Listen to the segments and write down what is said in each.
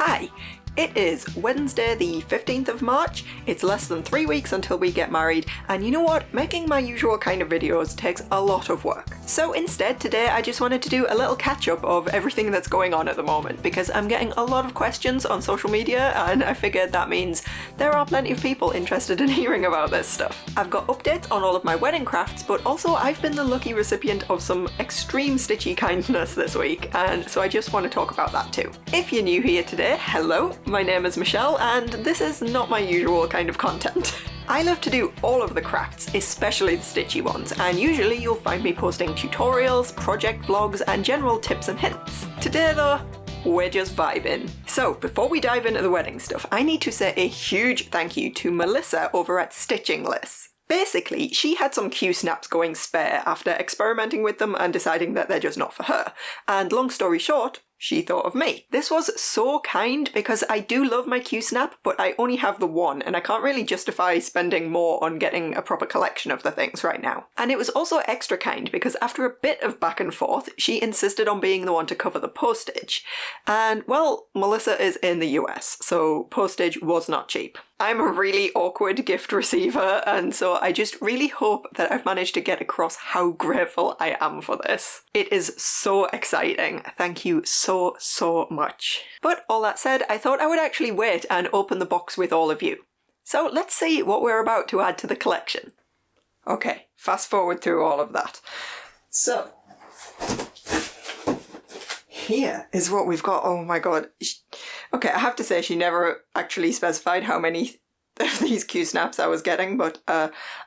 Hi! It is Wednesday the 15th of March, it's less than 3 weeks until we get married, and you know what? Making my usual kind of videos takes a lot of work. So instead today I just wanted to do a little catch up of everything that's going on at the moment, because I'm getting a lot of questions on social media and I figured that means there are plenty of people interested in hearing about this stuff. I've got updates on all of my wedding crafts, but also I've been the lucky recipient of some extreme Stitchy kindness this week, and so I just want to talk about that too. If you're new here today, hello! My name is Michelle, and this is not my usual kind of content. I love to do all of the crafts, especially the Stitchy ones, and usually you'll find me posting tutorials, project vlogs, and general tips and hints. Today though, we're just vibing. So before we dive into the wedding stuff, I need to say a huge thank you to Melissa over at Stitching Lists. Basically, she had some Q-snaps going spare after experimenting with them and deciding that they're just not for her. And long story short, she thought of me. This was so kind because I do love my Q-snap, but I only have the one and I can't really justify spending more on getting a proper collection of the things right now. And it was also extra kind because after a bit of back and forth, she insisted on being the one to cover the postage. And well, Melissa is in the US, so postage was not cheap. I'm a really awkward gift receiver, and so I just really hope that I've managed to get across how grateful I am for this. It is so exciting. Thank you so much. But all that said, I thought I would actually wait and open the box with all of you. So let's see what we're about to add to the collection. Okay, fast forward through all of that. So, here is what we've got. Oh my god. Okay, I have to say she never actually specified how many of these Q-snaps I was getting, but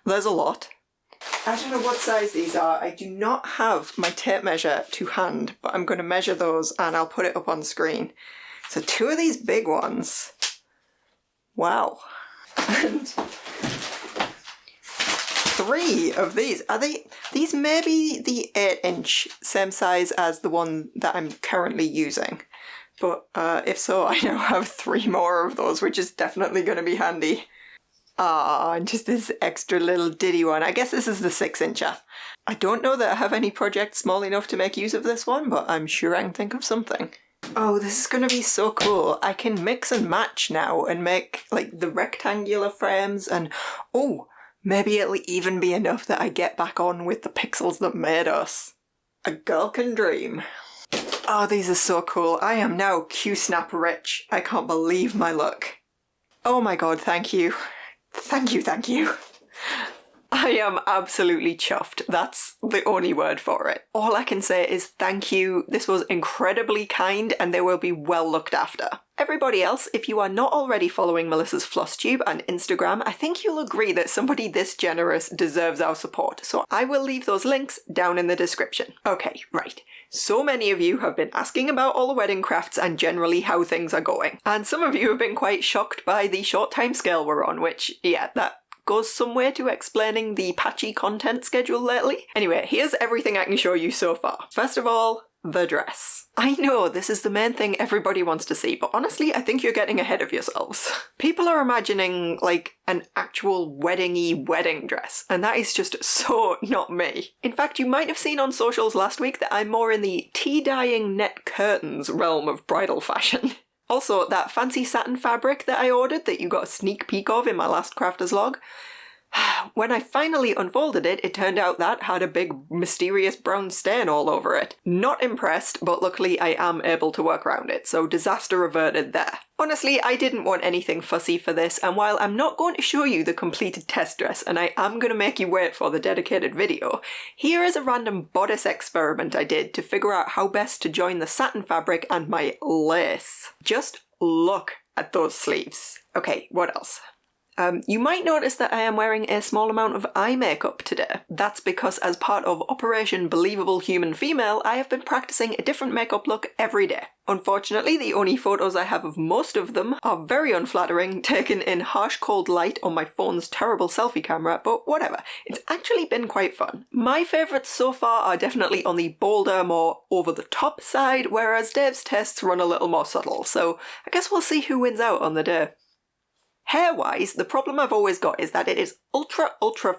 there's a lot. I don't know what size these are. I do not have my tape measure to hand, but I'm going to measure those and I'll put it up on the So 2 of these big ones. Wow. And 3 of these. Are these maybe the 8-inch, same size as the one that I'm currently using? But if so, I now have 3 more of those, which is definitely going to be handy. Ah, and just this extra little diddy one. I guess this is the 6-incher. I don't know that I have any projects small enough to make use of this one, but I'm sure I can think of something. Oh, this is going to be so cool. I can mix and match now and make like the rectangular frames and oh, maybe it'll even be enough that I get back on with the pixels that made us. A girl can dream. Oh, these are so cool. I am now Q-snap rich. I can't believe my luck. Oh my god, thank you. Thank you. I am absolutely chuffed. That's the only word for it. All I can say is thank you. This was incredibly kind and they will be well looked after. Everybody else, if you are not already following Melissa's FlossTube on Instagram, I think you'll agree that somebody this generous deserves our support, so I will leave those links down in the description. Okay, right. So many of you have been asking about all the wedding crafts and generally how things are going. And some of you have been quite shocked by the short timescale we're on, which, yeah, that goes some way to explaining the patchy content schedule lately. Anyway, here's everything I can show you so far. First of all, the dress. I know this is the main thing everybody wants to see, but honestly I think you're getting ahead of yourselves. People are imagining like an actual wedding-y wedding dress, and that is just so not me. In fact, you might have seen on socials last week that I'm more in the tea-dyeing net curtains realm of bridal fashion. Also, that fancy satin fabric that I ordered that you got a sneak peek of in my last crafters log, when I finally unfolded it, it turned out that had a big mysterious brown stain all over it. Not impressed, but luckily I am able to work around it, so disaster averted there. Honestly, I didn't want anything fussy for this, and while I'm not going to show you the completed test dress, and I am going to make you wait for the dedicated video, here is a random bodice experiment I did to figure out how best to join the satin fabric and my lace. Just look at those sleeves. Okay, what else? You might notice that I am wearing a small amount of eye makeup today. That's because as part of Operation Believable Human Female, I have been practicing a different makeup look every day. Unfortunately, the only photos I have of most of them are very unflattering, taken in harsh cold light on my phone's terrible selfie camera, but whatever. It's actually been quite fun. My favourites so far are definitely on the bolder, more over-the-top side, whereas Dave's tests run a little more subtle, so I guess we'll see who wins out on the day. Hair-wise, the problem I've always got is that it is ultra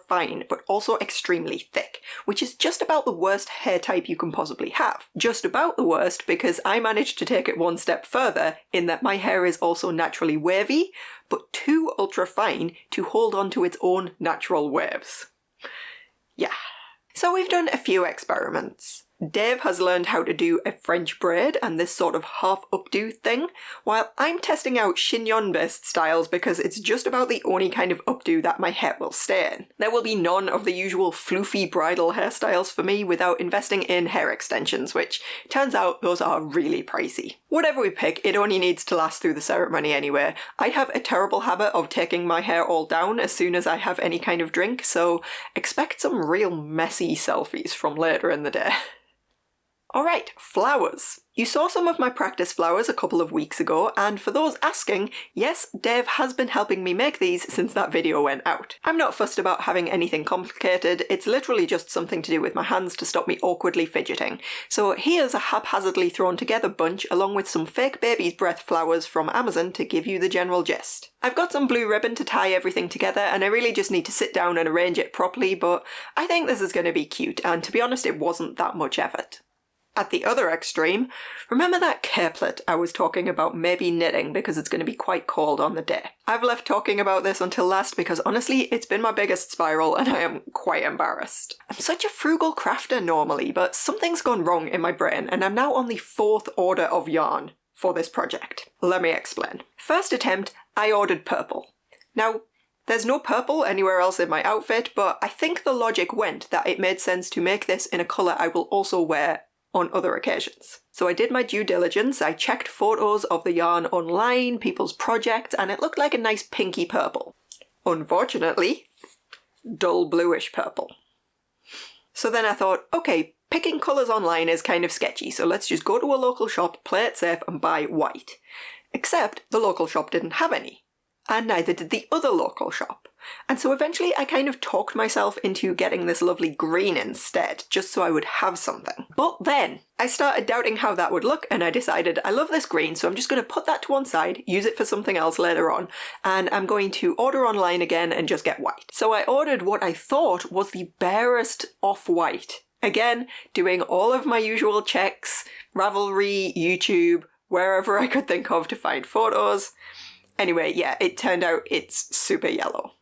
fine, but also extremely thick, which is just about the worst hair type you can possibly have. Just about the worst because I managed to take it one step further in that my hair is also naturally wavy, but too ultra fine to hold on to its own natural waves. Yeah. So we've done a few experiments. Dave has learned how to do a French braid and this sort of half updo thing, while I'm testing out chignon-based styles because it's just about the only kind of updo that my hair will stay in. There will be none of the usual floofy bridal hairstyles for me without investing in hair extensions, which turns out those are really pricey. Whatever we pick, it only needs to last through the ceremony anyway. I have a terrible habit of taking my hair all down as soon as I have any kind of drink, so expect some real messy selfies from later in the day. Alright, flowers. You saw some of my practice flowers a couple of weeks ago, and for those asking, yes, Dave has been helping me make these since that video went out. I'm not fussed about having anything complicated, it's literally just something to do with my hands to stop me awkwardly fidgeting. So here's a haphazardly thrown together bunch along with some fake baby's breath flowers from Amazon to give you the general gist. I've got some blue ribbon to tie everything together and I really just need to sit down and arrange it properly, but I think this is going to be cute, and to be honest it wasn't that much effort. At the other extreme, remember that capelet I was talking about maybe knitting because it's going to be quite cold on the day? I've left talking about this until last because honestly it's been my biggest spiral and I am quite embarrassed. I'm such a frugal crafter normally, but something's gone wrong in my brain and I'm now on the 4th order of yarn for this project. Let me explain. First attempt, I ordered purple. Now, there's no purple anywhere else in my outfit, but I think the logic went that it made sense to make this in a colour I will also wear on other occasions. So I did my due diligence, I checked photos of the yarn online, people's projects, and it looked like a nice pinky purple. Unfortunately, dull bluish purple. So then I thought, okay, picking colours online is kind of sketchy, so let's just go to a local shop, play it safe, and buy white. Except the local shop didn't have any, and neither did the other local shop. And so eventually I kind of talked myself into getting this lovely green instead, just so I would have something. But then I started doubting how that would look and I decided I love this green, so I'm just going to put that to one side, use it for something else later on, and I'm going to order online again and just get white. So I ordered what I thought was the barest off-white. Again, doing all of my usual checks, Ravelry, YouTube, wherever I could think of to find photos. Anyway, yeah, it turned out it's super yellow.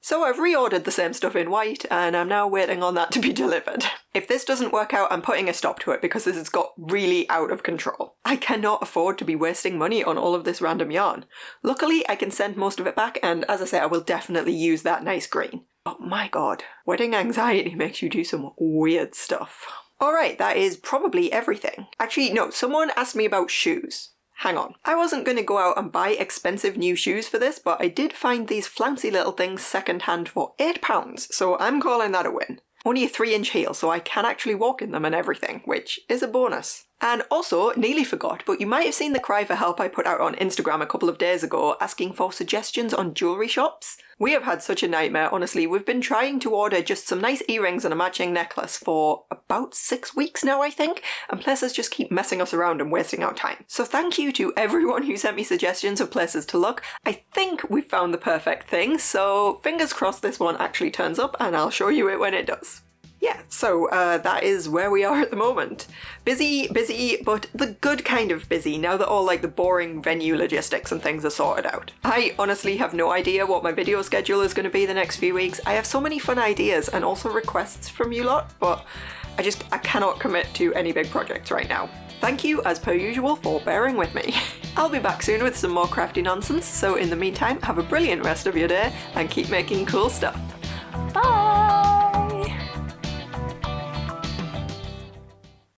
So I've reordered the same stuff in white and I'm now waiting on that to be delivered. If this doesn't work out, I'm putting a stop to it because this has got really out of control. I cannot afford to be wasting money on all of this random yarn. Luckily, I can send most of it back and as I say, I will definitely use that nice green. But my god, wedding anxiety makes you do some weird stuff. Alright, that is probably everything. Actually, no, someone asked me about shoes. Hang on. I wasn't going to go out and buy expensive new shoes for this, but I did find these flouncy little things second-hand for £8, so I'm calling that a win. Only a 3-inch heel, so I can actually walk in them and everything, which is a bonus. And also, nearly forgot, but you might have seen the cry for help I put out on Instagram a couple of days ago asking for suggestions on jewellery shops. We have had such a nightmare, honestly. We've been trying to order just some nice earrings and a matching necklace for about 6 weeks now, I think, and places just keep messing us around and wasting our time. So thank you to everyone who sent me suggestions of places to look. I think we've found the perfect thing, so fingers crossed this one actually turns up and I'll show you it when it does. Yeah, so that is where we are at the moment. Busy, but the good kind of busy now that all like the boring venue logistics and things are sorted out. I honestly have no idea what my video schedule is going to be the next few weeks. I have so many fun ideas and also requests from you lot, but I cannot commit to any big projects right now. Thank you, as per usual, for bearing with me. I'll be back soon with some more crafty nonsense, so in the meantime, have a brilliant rest of your day and keep making cool stuff.